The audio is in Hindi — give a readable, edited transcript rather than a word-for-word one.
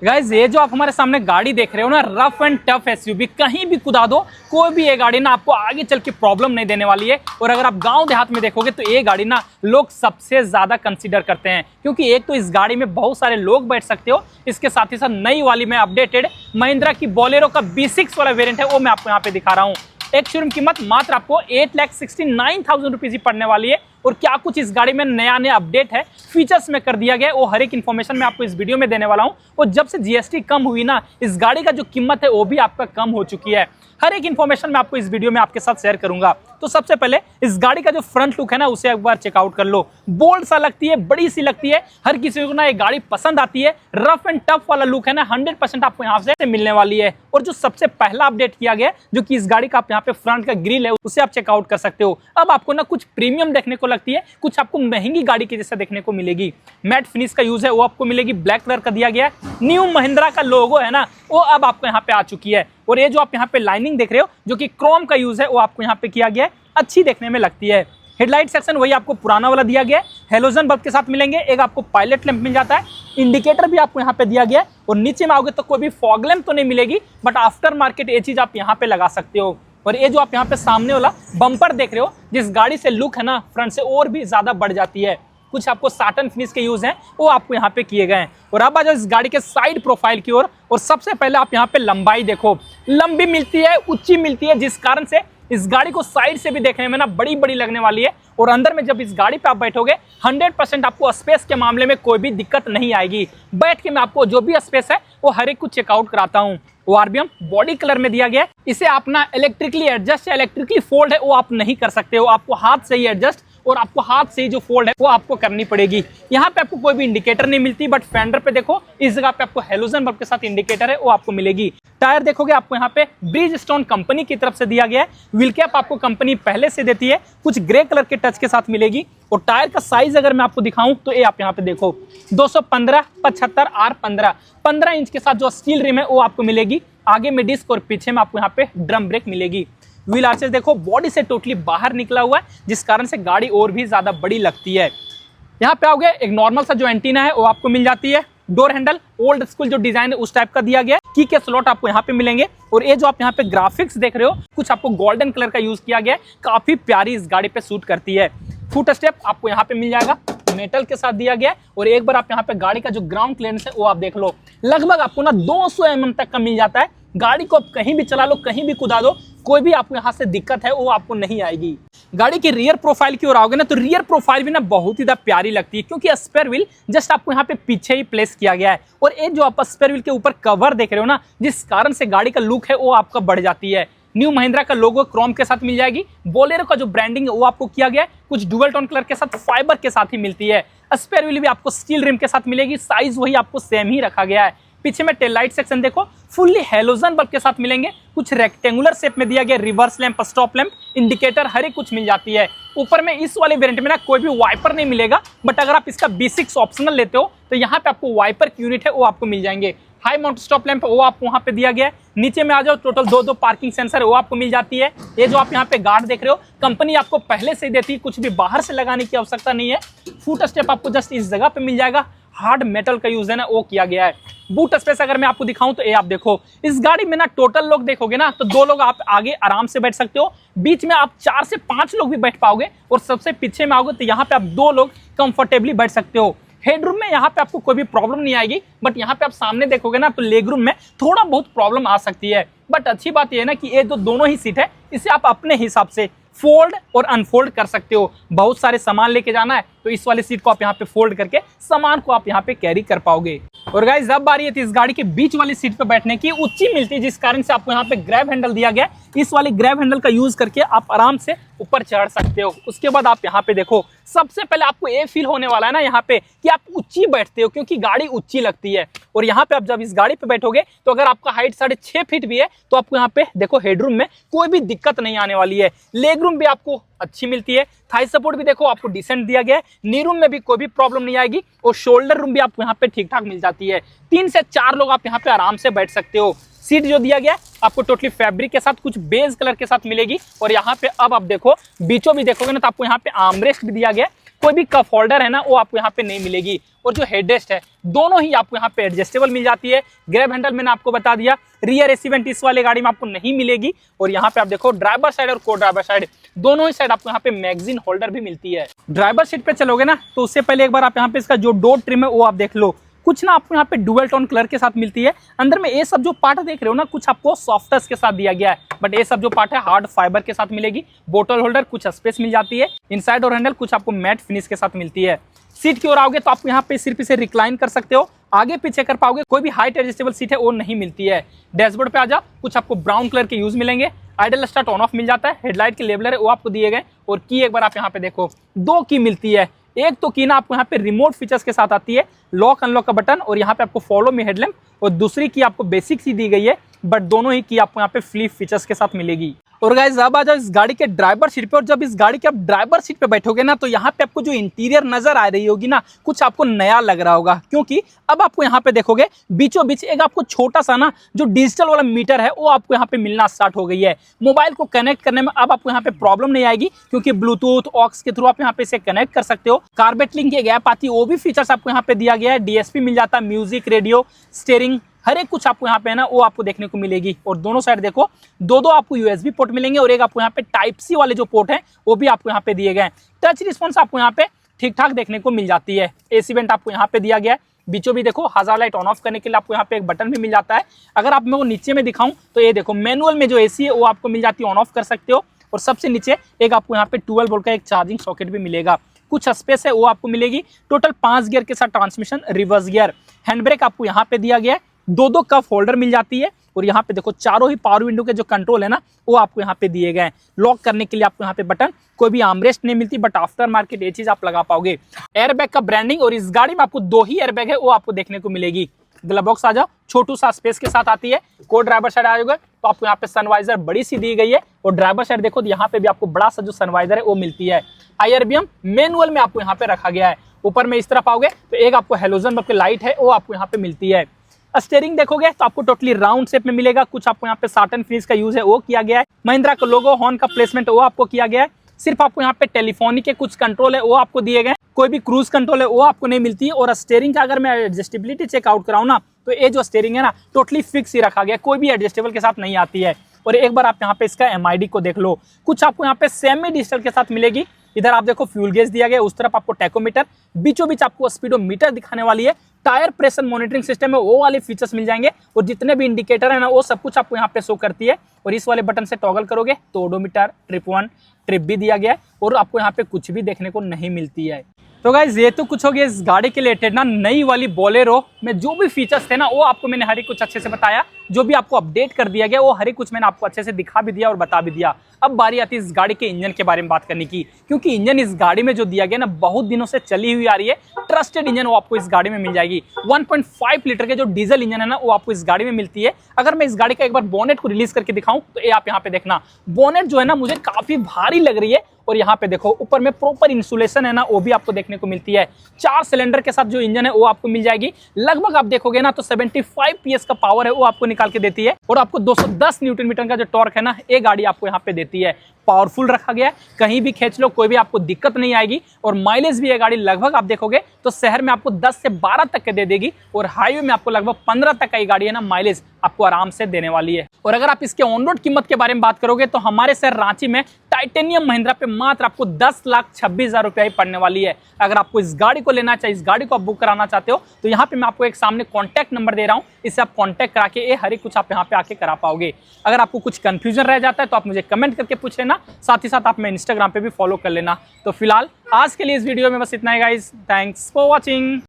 गाइज ये जो आप हमारे सामने गाड़ी देख रहे हो ना, रफ एंड टफ एसयूवी, कहीं भी कुदा दो कोई भी ये गाड़ी ना आपको आगे चल के प्रॉब्लम नहीं देने वाली है। और अगर आप गांव देहात में देखोगे तो ये गाड़ी ना लोग सबसे ज्यादा कंसीडर करते हैं, क्योंकि एक तो इस गाड़ी में बहुत सारे लोग बैठ सकते हो। इसके साथ ही साथ नई वाली में अपडेटेड महिंद्रा की बोलेरो का B6 वाला वेरिएंट है, वो मैं आपको यहाँ पे दिखा रहा हूँ। एक शोरूम कीमत मात्र आपको 8,69,000 रुपीज ही पड़ने वाली है। और क्या कुछ इस गाड़ी में नया अपडेट है, फीचर्स में कर दिया गया है, वो हर एक इन्फॉर्मेशन मैं आपको इस वीडियो में देने वाला हूं। और जब से जीएसटी कम हुई ना, इस गाड़ी का जो कीमत है वो भी आपका कम हो चुकी है। हर एक इन्फॉर्मेशन मैं आपको इस वीडियो में आपके साथ शेयर करूंगा। तो सबसे पहले इस गाड़ी का जो फ्रंट लुक है ना, उसे एक बार चेकआउट कर लो। बोल्ड सा लगती है, बड़ी सी लगती है, हर किसी को ना ये गाड़ी पसंद आती है। रफ एंड टफ वाला लुक है ना, 100% आपको यहाँ से मिलने वाली है। और जो सबसे पहला अपडेट किया गया है, जो कि इस गाड़ी का आप यहाँ पे फ्रंट का ग्रिल है, उसे आप चेकआउट कर सकते हो। अब आपको ना कुछ प्रीमियम देखने को लगती है, कुछ आपको महंगी गाड़ी के जैसा देखने को मिलेगी। मैट फिनिश का यूज है वो आपको मिलेगी, ब्लैक कलर का दिया गया है। न्यू महिंद्रा का लोगो है ना, वो अब आपको यहाँ पे आ चुकी है। और ये जो आप यहाँ पे लाइनिंग देख रहे हो, जो कि क्रोम का यूज है, वो आपको यहाँ पे किया गया है, अच्छी देखने में लगती है। हेडलाइट सेक्शन वही आपको पुराना वाला दिया गया है, हेलोजन बल्ब के साथ मिलेंगे। एक आपको पायलट लैंप मिल जाता है, इंडिकेटर भी आपको यहाँ पे दिया गया है। और नीचे में आओगे तो कोई भी फॉग लैंप तो नहीं मिलेगी, बट आफ्टर मार्केट ये चीज आप यहाँ पे लगा सकते हो। और ये जो आप यहाँ पे सामने वाला बम्पर देख रहे हो, जिस गाड़ी से लुक है ना फ्रंट से और भी ज्यादा बढ़ जाती है। कुछ आपको साटन फिनिश के यूज हैं, वो आपको यहाँ पे किए गए हैं। और अब आ जाओ इस गाड़ी के साइड प्रोफाइल की ओर। और सबसे पहले आप यहाँ पे लंबाई देखो, लंबी मिलती है, ऊंची मिलती है, जिस कारण से इस गाड़ी को साइड से भी देखने में ना बड़ी बड़ी लगने वाली है। और अंदर में जब इस गाड़ी पे आप बैठोगे, 100% आपको स्पेस के मामले में कोई भी दिक्कत नहीं आएगी। बैठ के मैं आपको जो भी स्पेस है वो हर एक कुछ चेकआउट कराता हूँ। वो आरबीएम बॉडी कलर में दिया गया है। इसे आप ना इलेक्ट्रिकली एडजस्ट या इलेक्ट्रिकली फोल्ड है वो आप नहीं कर सकते हो, आपको हाथ से ही एडजस्ट और आपको हाथ से ही जो फोल्ड है वो आपको करनी पड़ेगी। यहाँ पे आपको कोई भी इंडिकेटर नहीं मिलती, बट फेंडर पे देखो इस जगह पे आपको हेलोजन बल्ब के साथ इंडिकेटर है, वो आपको मिलेगी। टायर देखोगे आपको यहाँ पे ब्रिजस्टोन कंपनी की तरफ से दिया गया है। व्हील कैप आपको कंपनी पहले से देती है, कुछ ग्रे कलर के टच के साथ मिलेगी। और टायर का साइज अगर मैं आपको दिखाऊं तो ये आप यहाँ पे देखो 215/75 R15, 15 इंच के साथ जो स्टील रिम है वो आपको मिलेगी। आगे में डिस्क और पीछे में आपको यहाँ पे ड्रम ब्रेक मिलेगी। व्हील आर्चेस देखो बॉडी से टोटली बाहर निकला हुआ है, जिस कारण से गाड़ी और भी ज्यादा बड़ी लगती है। यहाँ पे आओगे एक नॉर्मल सा जो एंटीना है वो आपको मिल जाती है। डोर हैंडल ओल्ड स्कूल जो डिजाइन है उस टाइप का दिया गया है। की के स्लॉट आपको यहाँ पे मिलेंगे। और ये जो आप यहाँ पे ग्राफिक्स देख रहे हो, कुछ आपको गोल्डन कलर का यूज किया गया है, काफी प्यारी इस गाड़ी पे सूट करती है। फुट स्टेप आपको यहाँ पे मिल जाएगा, मेटल के साथ दिया गया है। और एक बार आप यहाँ पे गाड़ी का जो ग्राउंड क्लियरेंस है वो आप देख लो, लगभग आपको ना 200 mm तक का मिल जाता है। गाड़ी को आप कहीं भी चला लो, कहीं भी कुदा दो, कोई भी आपको यहाँ से दिक्कत है वो आपको नहीं आएगी। गाड़ी की रियर प्रोफाइल की ओर आओगे ना, तो रियर प्रोफाइल भी ना बहुत ही ज्यादा प्यारी लगती है, क्योंकि स्पेयर व्हील जस्ट आपको यहाँ पे पीछे ही प्लेस किया गया है। और ये जो आप स्पेयर व्हील के ऊपर कवर देख रहे हो ना, जिस कारण से गाड़ी का लुक है वो आपका बढ़ जाती है। न्यू महिंद्रा का लोगो क्रोम के साथ मिल जाएगी। बोलेरो का जो ब्रांडिंग है वो आपको किया गया है, कुछ डुअल टोन कलर के साथ फाइबर के साथ ही मिलती है। स्पेयर व्हील भी आपको स्टील रिम के साथ मिलेगी, साइज वही आपको सेम ही रखा गया है। पीछे में टेल लाइट सेक्शन देखो, फुल्ली हेलोजन बल्ब के साथ मिलेंगे। कुछ रेक्टेंगुलर शेप में दिया गया, reverse lamp, stop lamp, indicator हर एक कुछ मिल जाती है। ऊपर में इस वाले वेरिएंट में ना कोई भी वाइपर नहीं मिलेगा, बट अगर आप इसका B6 ऑप्शनल लेते हो तो यहाँ पे आपको वाइपर की यूनिट है वो आपको मिल जाएंगे। हाई माउंट स्टॉप लैंप वो आपको वहाँ पे दिया गया है। नीचे में आ जाओ, टोटल दो पार्किंग सेंसर है वो आपको मिल जाती है। ये जो आप यहाँ पे गार्ड देख रहे हो, कंपनी आपको पहले से ही देती है, कुछ भी बाहर से लगाने की आवश्यकता नहीं है। फुट स्टेप आपको जस्ट इस जगह पे मिल जाएगा, हार्ड मेटल का यूज है ना वो किया गया है। बूट स्पेस अगर मैं आपको दिखाऊं तो ये आप देखो, इस गाड़ी में ना टोटल लोग देखोगे ना तो 2 लोग आप आगे आराम से बैठ सकते हो, बीच में आप 4 से 5 लोग भी बैठ पाओगे, और सबसे पीछे में आओगे तो यहाँ पे आप 2 लोग कंफर्टेबली बैठ सकते हो। हेडरूम में यहाँ पे आपको कोई भी प्रॉब्लम नहीं आएगी, बट यहाँ पे आप सामने देखोगे ना तो लेग रूम में थोड़ा बहुत प्रॉब्लम आ सकती है। बट अच्छी बात यह है ना कि ये जो दोनों ही सीट है, इसे आप अपने हिसाब से फोल्ड और अनफोल्ड कर सकते हो। बहुत सारे सामान लेके जाना है तो इस वाली सीट को आप यहाँ पे फोल्ड करके सामान को आप यहाँ पे कैरी कर पाओगे। और गाइस अब बारी है इस गाड़ी के बीच वाली सीट पे बैठने की, ऊंची मिलती है, जिस कारण से आपको यहाँ पे ग्रैब हैंडल दिया गया है। इस वाले ग्रैब हैंडल का यूज करके आप आराम से ऊपर चढ़ सकते हो। उसके बाद आप यहाँ पे देखो, सबसे पहले आपको ये फील होने वाला है ना यहाँ पे कि आप ऊंची बैठते हो, क्योंकि गाड़ी ऊंची लगती है। और यहाँ पे आप जब इस गाड़ी पे बैठोगे तो अगर आपका हाइट 6.5 फीट भी है तो आपको यहाँ पे देखो हेडरूम में कोई भी दिक्कत नहीं आने वाली है। लेग रूम भी आपको अच्छी मिलती है, थाई सपोर्ट भी देखो आपको डिसेंट दिया गया है, नी रूम में भी कोई भी प्रॉब्लम नहीं आएगी, और शोल्डर रूम भी आपको यहाँ पे ठीक ठाक मिल जाती है। 3 से 4 लोग आप यहाँ पे आराम से बैठ सकते हो। सीट जो दिया गया है आपको टोटली फैब्रिक के साथ, कुछ बेज कलर के साथ मिलेगी। और यहाँ पे अब आप देखो, बीचों भी देखोगे ना तो आपको यहाँ पे आर्मरेस्ट भी दिया गया है, कोई भी कप होल्डर है ना वो आपको यहाँ पे नहीं मिलेगी। और जो हेडरेस्ट है दोनों ही आपको यहाँ पे एडजस्टेबल मिल जाती है। ग्रैब हैंडल मैंने आपको बता दिया। रियर एसी वेंट इस वाले गाड़ी में आपको नहीं मिलेगी। और यहाँ पे आप देखो ड्राइवर साइड और को ड्राइवर साइड दोनों ही साइड आपको यहाँ पे मैगजीन होल्डर भी मिलती है। ड्राइवर सीट पे चलोगे ना तो उससे पहले एक बार आप यहाँ पे इसका जो डोर ट्रिम है वो आप देख लो। कुछ ना आपको यहाँ पे डुअल टोन कलर के साथ मिलती है। अंदर में ये सब जो पार्ट देख रहे हो ना कुछ आपको सॉफ्ट टच के साथ दिया गया है, बट ये सब जो पार्ट है हार्ड फाइबर के साथ मिलेगी। बोतल होल्डर कुछ स्पेस मिल जाती है। इनसाइड और हैंडल कुछ आपको मैट फिनिश के साथ मिलती है। सीट की ओर आओगे तो आपको यहाँ पे सिर्फ इसे रिक्लाइन कर सकते हो, आगे पीछे कर पाओगे। कोई भी हाइट एडजस्टेबल सीट है वो नहीं मिलती है। डैशबोर्ड पे आ जाओ, कुछ आपको ब्राउन कलर के यूज मिलेंगे। आइडल स्टार्ट ऑन ऑफ मिल जाता है। हेडलाइट के लेबलर है वो आपको दिए गए। और की एक बार आप यहाँ पे देखो 2 की मिलती है। एक तो की ना आपको यहाँ पे रिमोट फीचर्स के साथ आती है, लॉक अनलॉक का बटन, और यहाँ पे आपको फॉलो मी हेडलैम्प, और दूसरी की आपको बेसिक सी दी गई है, बट दोनों ही की आपको यहाँ पे फ्लिप फीचर्स के साथ मिलेगी। और गाइस अब आ जाओ इस गाड़ी के ड्राइवर सीट पे। और जब इस गाड़ी के आप ड्राइवर सीट पे बैठोगे ना तो यहाँ पे आपको जो इंटीरियर नजर आ रही होगी ना कुछ आपको नया लग रहा होगा, क्योंकि अब आपको यहाँ पे देखोगे बीचों बीच एक आपको छोटा सा ना जो डिजिटल वाला मीटर है वो आपको यहाँ पे मिलना स्टार्ट हो गई है। मोबाइल को कनेक्ट करने में अब आपको यहाँ पे प्रॉब्लम नहीं आएगी, क्योंकि ब्लूटूथ ऑक्स के थ्रू आप यहाँ पे इसे कनेक्ट कर सकते हो। कार्बेट लिंक की गैप आती है, वो भी फीचर्स आपको यहाँ पे दिया गया है। डीएसपी मिल जाता है, म्यूजिक, रेडियो, स्टीयरिंग, हर एक कुछ आपको यहाँ पे है ना वो आपको देखने को मिलेगी। और दोनों साइड देखो दो आपको यूएसबी पोर्ट मिलेंगे, और एक आपको यहाँ पे टाइप सी वाले जो पोर्ट हैं वो भी आपको यहाँ पे दिए गए हैं। टच रिस्पॉन्स आपको यहाँ पे ठीक ठाक देखने को मिल जाती है। एसी वेंट आपको यहाँ पे दिया गया है। बीचों भी देखो हज़ार लाइट ऑन ऑफ करने के लिए आपको यहाँ पे एक बटन भी मिल जाता है। अगर आप मैं वो नीचे में दिखाऊं तो ये देखो मैनुअल में जो एसी है वो आपको मिल जाती है, ऑन ऑफ कर सकते हो। और सबसे नीचे एक आपको यहाँ पे 12 वोल्ट का एक चार्जिंग सॉकेट भी मिलेगा। कुछ स्पेस है वो आपको मिलेगी। टोटल 5 गियर के साथ transmission, reverse gear, hand brake आपको यहाँ पे दिया गया है। 2 कप होल्डर मिल जाती है। और यहाँ पे देखो चारों ही पावर विंडो के जो कंट्रोल है ना वो आपको यहाँ पे दिए गए हैं। लॉक करने के लिए आपको यहाँ पे बटन, कोई भी आर्मरेस्ट नहीं मिलती, बट आफ्टर मार्केट ये चीज आप लगा पाओगे। एयरबैग का ब्रांडिंग, और इस गाड़ी में आपको 2 ही एयरबैग है वो आपको देखने को मिलेगी। ग्लव बॉक्स आ जाओ, छोटू सा स्पेस के साथ आती है। को ड्राइवर साइड आएगा तो आपको यहाँ पे सनवाइजर बड़ी सी दी गई है। और ड्राइवर साइड देखो तो यहाँ पे भी आपको बड़ा सा जो सनवाइजर है वो मिलती है। IRBM मैनुअल में आपको यहाँ पे रखा गया है। ऊपर में इस तरफ आओगे तो एक आपको हेलोजन बल्ब की लाइट है वो आपको यहाँ पे मिलती है। स्टीयरिंग देखोगे तो आपको टोटली राउंड शेप में मिलेगा। कुछ आपको यहाँ पे साटन फिनिश का यूज है वो किया गया है। महिंद्रा का लोगो, हॉर्न का प्लेसमेंट वो आपको किया गया है। सिर्फ आपको यहाँ पे टेलीफोनिक के कुछ कंट्रोल है वो आपको दिए गए। कोई भी क्रूज कंट्रोल है वो आपको नहीं मिलती है। और स्टीयरिंग का अगर मैं एडजस्टेबिलिटी चेकआउट कराऊँ ना तो ये जो स्टीयरिंग है ना टोटली फिक्स ही रखा गया, कोई भी एडजस्टेबल के साथ नहीं आती है। और एक बार आप यहाँ पे इसका MID को देख लो, कुछ आपको यहाँ पे सेमी डिजिटल के साथ मिलेगी। इधर आप देखो फ्यूल गेज दिया गया, उस तरफ आपको टैकोमीटर, बीचों बीच आपको स्पीडोमीटर दिखाने वाली है। टायर प्रेशर मॉनिटरिंग सिस्टम है वो वाले फीचर्स मिल जाएंगे। और जितने भी इंडिकेटर है ना वो सब कुछ आपको यहाँ पे शो करती है। और इस वाले बटन से टॉगल करोगे तो ओडोमीटर, ट्रिप 1, ट्रिप भी दिया गया है। और आपको यहाँ पे कुछ भी देखने को नहीं मिलती है। तो गाइज ये तो कुछ हो गया इस गाड़ी के रिलेटेड ना। नई वाली बोलेरो में जो भी फीचर्स थे ना वो आपको मैंने हर एक कुछ अच्छे से बताया। जो भी आपको अपडेट कर दिया गया वो हर एक कुछ मैंने आपको अच्छे से दिखा भी दिया और बता भी दिया। अब बारी आती है इस गाड़ी के इंजन के बारे में बात करने की, क्योंकि इंजन इस गाड़ी में जो दिया गया ना बहुत दिनों से चली हुई आ रही है। ट्रस्टेड इंजन वो आपको इस गाड़ी में मिल जाएगी। 1.5 लीटर के जो डीजल इंजन है ना वो आपको इस गाड़ी में मिलती है। अगर मैं इस गाड़ी का एक बार बोनेट को रिलीज करके दिखाऊं तो ये आप यहाँ पे देखना, बोनेट जो है ना मुझे काफी भारी लग रही है। और यहाँ पे देखो ऊपर में प्रॉपर इंसुलेशन है ना वो भी आपको देखने को मिलती है। 4 सिलेंडर के साथ जो इंजन है वो आपको मिल जाएगी। लगभग आप देखोगे ना तो 75 PS का पावर है वो आपको निकाल के देती है। और आपको 210 न्यूटन मीटर का जो टॉर्क है ना ये गाड़ी आपको यहाँ पे देती है। पावरफुल रखा गया है, कहीं भी खींच लो कोई भी आपको दिक्कत नहीं आएगी। और माइलेज भी ये गाड़ी लगभग आप देखोगे तो शहर में आपको 10 से 12 तक के दे देगी। और हाईवे में आपको लगभग 15 तक का ये गाड़ी है ना माइलेज आपको आराम से देने वाली है। और अगर आप इसके ऑन रोड कीमत के बारे में बात करोगे तो हमारे शहर रांची में टाइटेनियम महिंद्रा पे मात्र आपको 10,26,000 रुपया ही पड़ने वाली है। अगर आपको इस गाड़ी को लेना चाहिए, इस गाड़ी को आप बुक कराना चाहते हो तो यहाँ पे मैं आपको एक सामने कॉन्टैक्ट नंबर दे रहा हूँ, इससे आप कॉन्टैक्ट करा के ये हर एक कुछ आप यहाँ पे आके करा पाओगे। अगर आपको कुछ कंफ्यूजन रह जाता है तो आप मुझे कमेंट करके पूछ लेना, साथ ही साथ आप मैं इंस्टाग्राम पे भी फॉलो कर लेना। तो फिलहाल आज के लिए इस वीडियो में बस इतना ही गाइस, थैंक्स फॉर वॉचिंग।